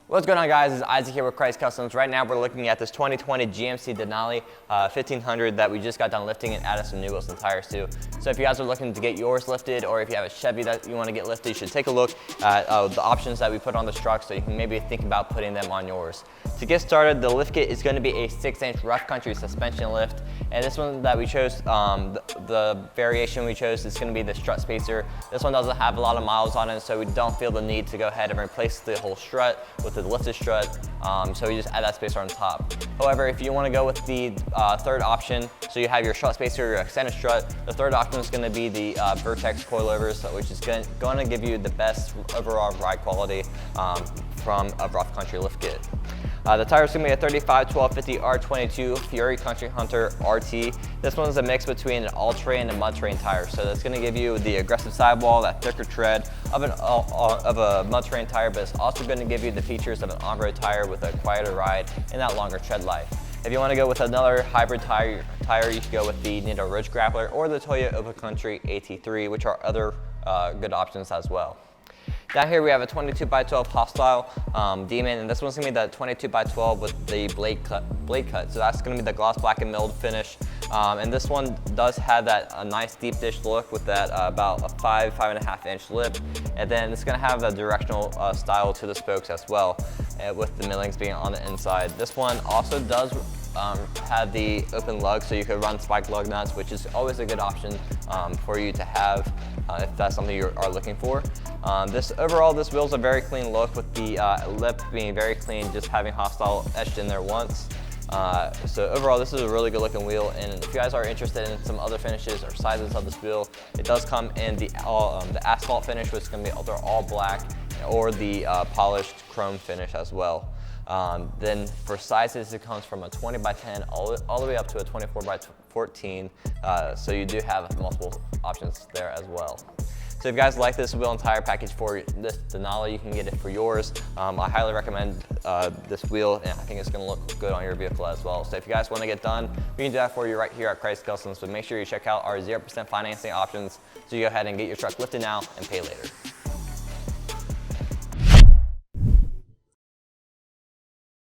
What's going on, guys? It's Isaac here with Krietz Customs. Right now we're looking at this 2020 GMC Denali 1500 that we just got done lifting and added some new wheels and tires to. So if you guys are looking to get yours lifted, or if you have a Chevy that you want to get lifted, you should take a look at the options that we put on this truck so you can maybe think about putting them on yours. To get started, the lift kit is going to be a 6-inch rough country suspension lift, and this one that we chose, the variation we chose is going to be the strut spacer. This one doesn't have a lot of miles on it, so we don't feel the need to go ahead and replace the whole strut with the lifted strut, so we just add that spacer on top. However, if you want to go with the third option, so you have your strut spacer, your extended strut, the third option is going to be the Vertex coilovers, which is going to give you the best overall ride quality from a rough country lift kit. The tire is going to be a 35 1250 R22 Fury Country Hunter RT. This one's a mix between an all-terrain and mud-terrain tire, so that's going to give you the aggressive sidewall, that thicker tread of a mud-terrain tire, but it's also going to give you the features of an on-road tire with a quieter ride and that longer tread life. If you want to go with another hybrid tire, you can go with the Nitto Ridge Grappler or the Toyota Open Country AT3, which are other good options as well. Down here we have a 22x12 Hostile Demon, and this one's gonna be the 22x12 with the blade cut. So that's gonna be the gloss black and milled finish. And this one does have that nice deep dish look with that about a 5.5 inch lip. And then it's gonna have a directional style to the spokes as well, with the millings being on the inside. This one also does have the open lug, so you could run spike lug nuts, which is always a good option for you to have if that's something you are looking for. Overall, this wheel's a very clean look with the lip being very clean, just having Hostile etched in there once. So overall, this is a really good looking wheel, and if you guys are interested in some other finishes or sizes of this wheel, it does come in the asphalt finish, which is going to be either all black or the polished chrome finish as well. Then for sizes, it comes from a 20x10 all the way up to a 24x14, so you do have multiple options there as well. So if you guys like this wheel and tire package for this Denali, you can get it for yours. I highly recommend this wheel, and I think it's going to look good on your vehicle as well. So if you guys want to get done, we can do that for you right here at Krietz Customs. So make sure you check out our 0% financing options, so you go ahead and get your truck lifted now and pay later.